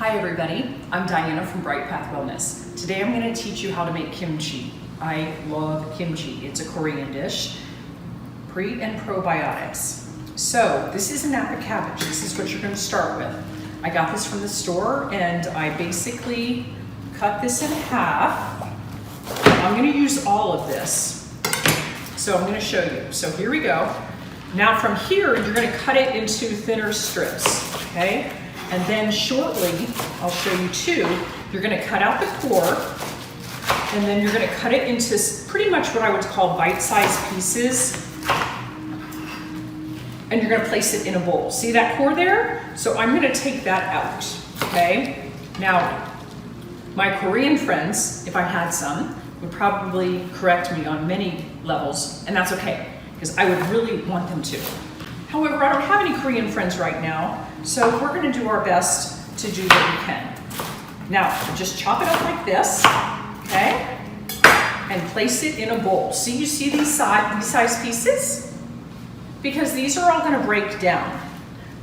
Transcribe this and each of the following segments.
Hi everybody, I'm Diana from Bright Path Wellness. Today I'm going to teach you how to make kimchi. I love kimchi. It's a Korean dish. Pre and probiotics. So this is a Napa cabbage. This is what you're going to start with. I got this from the store and I basically cut this in half. I'm going to use all of this. So I'm going to show you. So here we go. Now from here, you're going to cut it into thinner strips, okay? And then shortly, I'll show you too, you're going to cut out the core, and then you're going to cut it into pretty much what I would call bite-sized pieces. And you're going to place it in a bowl. See that core there? So I'm going to take that out, okay? Now, my Korean friends, if I had some, would probably correct me on many levels, and that's okay, because I would really want them to. However, I don't have any Korean friends right now, so we're going to do our best to do what we can. Now, just chop it up like this, okay? And place it in a bowl. See, you see these size pieces? Because these are all going to break down.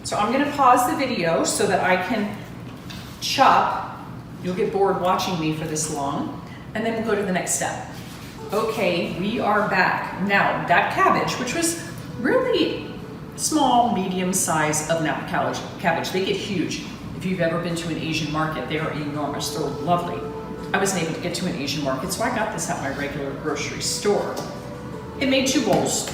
So I'm going to pause the video so that I can chop. You'll get bored watching me for this long, and then we'll go to the next step. Okay, we are back. Now, that cabbage, which was really small, medium size of Napa cabbage. They get huge. If you've ever been to an Asian market, they are enormous. They're lovely. I wasn't able to get to an Asian market, so I got this at my regular grocery store. It made 2 bowls.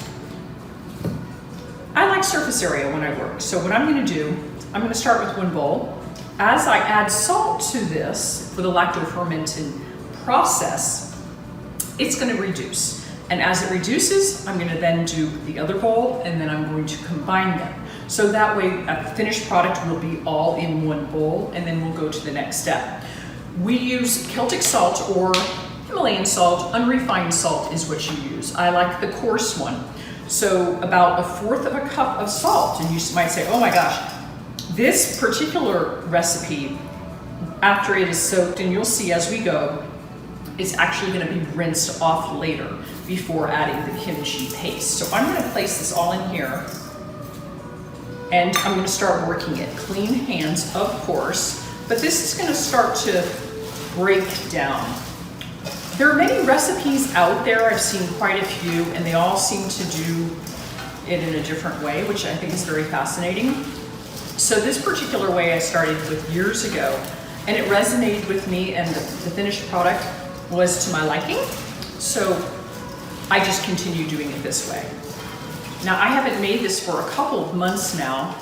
I like surface area when I work, so what I'm going to do, I'm going to start with 1 bowl. As I add salt to this for the lacto-fermented process, it's going to reduce. And as it reduces, I'm going to then do the other bowl, and then I'm going to combine them. So that way, the finished product will be all in 1 bowl, and then we'll go to the next step. We use Celtic salt or Himalayan salt. Unrefined salt is what you use. I like the coarse one. So about 1/4 of a cup of salt. And you might say, oh my gosh, this particular recipe, after it is soaked, and you'll see as we go, it's actually going to be rinsed off later before adding the kimchi paste. So I'm going to place this all in here, and I'm going to start working it. Clean hands, of course, but this is going to start to break down. There are many recipes out there. I've seen quite a few, and they all seem to do it in a different way, which I think is very fascinating. So this particular way I started with years ago, and it resonated with me, and the finished product was to my liking. So I just continue doing it this way. Now, I haven't made this for a couple of months now.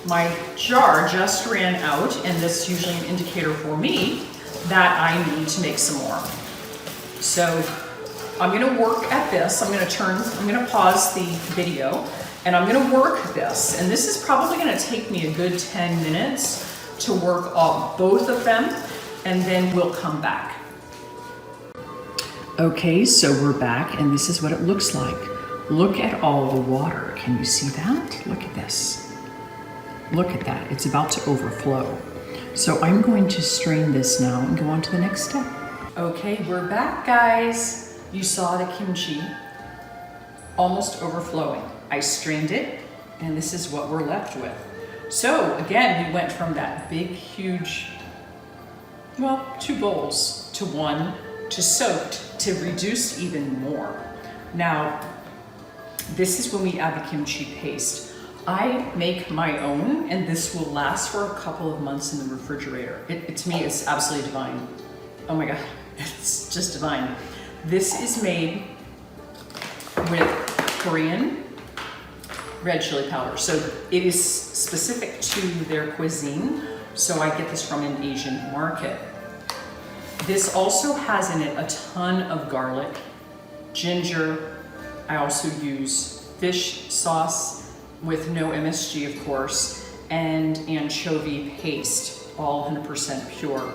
My jar just ran out, and that's usually an indicator for me that I need to make some more. So I'm going to work at this. I'm going to pause the video, and I'm going to work this. And this is probably going to take me a good 10 minutes to work off both of them, and then we'll come back. Okay, so we're back, and this is what it looks like. Look at all the water. Can you see that? Look at this. Look at that. It's about to overflow. So I'm going to strain this now and go on to the next step. Okay, we're back, guys. You saw the kimchi almost overflowing. I strained it, and this is what we're left with. So again, we went from that big, huge, well, 2 bowls to 1 to soaked to reduced even more. Now, this is when we add the kimchi paste. I make my own, and this will last for a couple of months in the refrigerator. To me, it's absolutely divine. Oh my God, it's just divine. This is made with Korean red chili powder. So it is specific to their cuisine. So I get this from an Asian market. This also has in it a ton of garlic, ginger. I also use fish sauce with no MSG, of course, and anchovy paste, all 100% pure.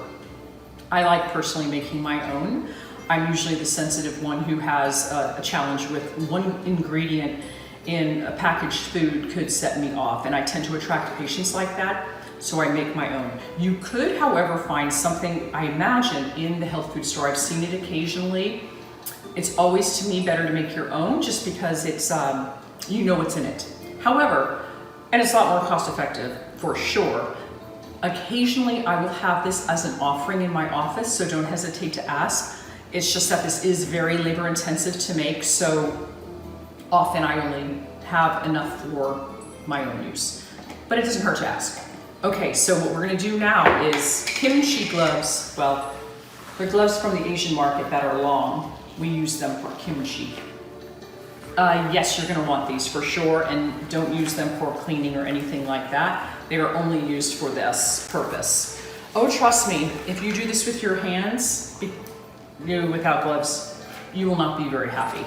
I like personally making my own. I'm usually the sensitive one who has a challenge with one ingredient in a packaged food could set me off, and I tend to attract patients like that. So I make my own. You could, however, find something, I imagine, in the health food store. I've seen it occasionally. It's always, to me, better to make your own just because it's, you know what's in it. However, and it's a lot more cost effective, for sure. Occasionally, I will have this as an offering in my office, so don't hesitate to ask. It's just that this is very labor intensive to make, so often I only have enough for my own use. But it doesn't hurt to ask. Okay, so what we're gonna do now is kimchi gloves. Well, they're gloves from the Asian market that are long. We use them for kimchi. Yes, you're gonna want these for sure, and don't use them for cleaning or anything like that. They are only used for this purpose. Oh, trust me, if you do this with your hands, without gloves, you will not be very happy.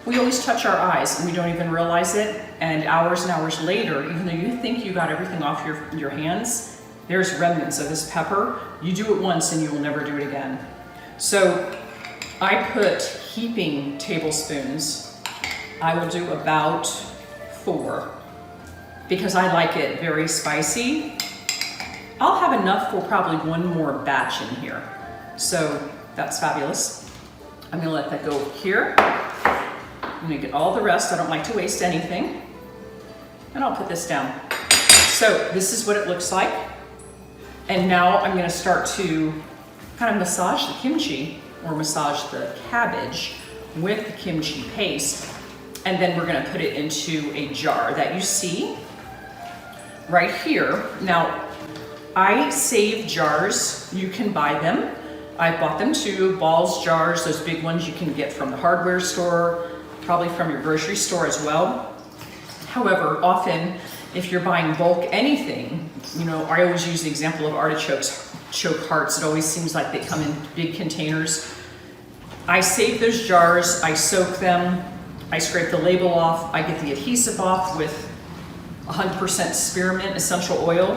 We always touch our eyes and we don't even realize it, and hours later, even though you think you got everything off your hands, there's remnants of this pepper. You do it once and you will never do it again. So I put heaping tablespoons. I will do about 4 because I like it very spicy. I'll have enough for probably 1 more batch in here. So that's fabulous. I'm gonna let that go here. I'm gonna get all the rest. I don't like to waste anything. And I'll put this down. So this is what it looks like. And now I'm gonna start to kind of massage the kimchi or massage the cabbage with the kimchi paste. And then we're gonna put it into a jar that you see right here. Now, I save jars. You can buy them. I bought them too, balls jars, those big ones you can get from the hardware store, probably from your grocery store as well. However, often if you're buying bulk anything, I always use the example of artichokes, choke hearts. It always seems like they come in big containers. I save those jars, I soak them, I scrape the label off, I get the adhesive off with 100% spearmint essential oil,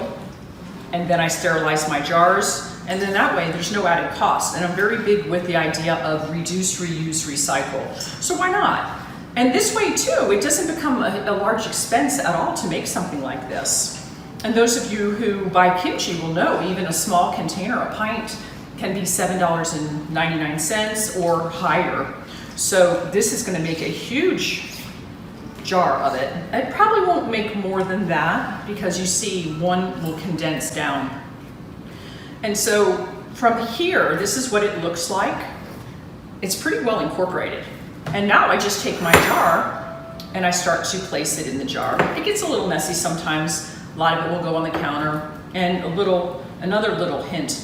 and then I sterilize my jars, and then that way there's no added cost. And I'm very big with the idea of reduce, reuse, recycle. So why not? And this way too, it doesn't become a large expense at all to make something like this. And those of you who buy kimchi will know even a small container, a pint, can be $7.99 or higher. So this is gonna make a huge jar of it. It probably won't make more than that because you see one will condense down. And so from here, this is what it looks like. It's pretty well incorporated. And now I just take my jar and I start to place it in the jar. It gets a little messy sometimes. A lot of it will go on the counter. And another little hint,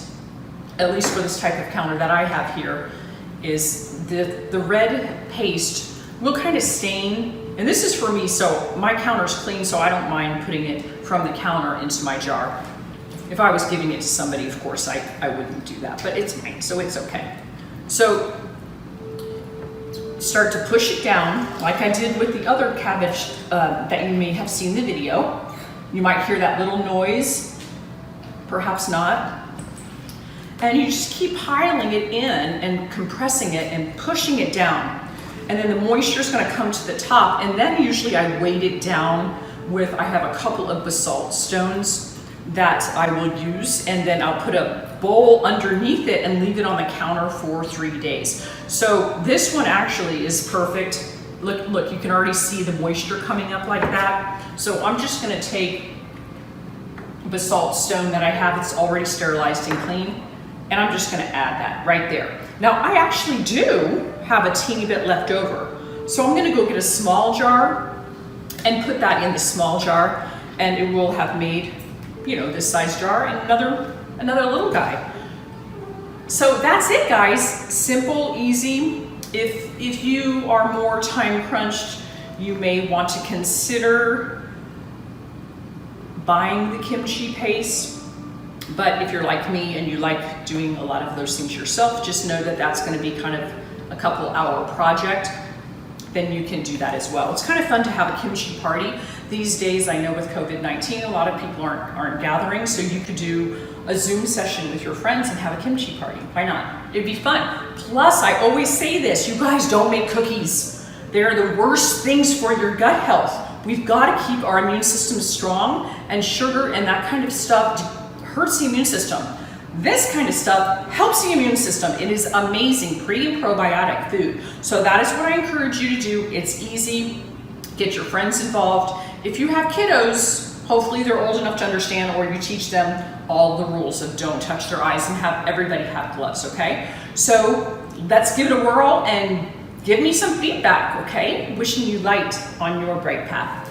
at least for this type of counter that I have here, is the red paste will kind of stain. And this is for me, so my counter's clean, so I don't mind putting it from the counter into my jar. If I was giving it to somebody, of course, I wouldn't do that, but it's mine, so it's okay. So start to push it down like I did with the other cabbage that you may have seen the video. You might hear that little noise, perhaps not. And you just keep piling it in and compressing it and pushing it down. And then the moisture is going to come to the top, and then usually I weight it down with, I have a couple of basalt stones that I will use, and then I'll put a bowl underneath it and leave it on the counter for 3 days. So this one actually is perfect. Look, you can already see the moisture coming up like that. So I'm just gonna take basalt stone that I have that's already sterilized and clean, and I'm just gonna add that right there. Now I actually do have a teeny bit left over. So I'm gonna go get a small jar and put that in the small jar, and it will have made, this size jar and another little guy. So that's it, guys. Simple, easy. If you are more time crunched, you may want to consider buying the kimchi paste. But if you're like me and you like doing a lot of those things yourself, just know that that's going to be kind of a couple hour project. Then you can do that as well. It's kind of fun to have a kimchi party. These days, I know with COVID-19, a lot of people aren't gathering, so you could do a Zoom session with your friends and have a kimchi party. Why not? It'd be fun. Plus, I always say this, you guys don't make cookies. They're the worst things for your gut health. We've got to keep our immune system strong, and sugar and that kind of stuff hurts the immune system. This kind of stuff helps the immune system. It is amazing, pre and probiotic food. So that is what I encourage you to do. It's easy. Get your friends involved. If you have kiddos, Hopefully they're old enough to understand, or you teach them all the rules of don't touch their eyes and have everybody have gloves, okay? So let's give it a whirl and give me some feedback, okay? Wishing you light on your bright path.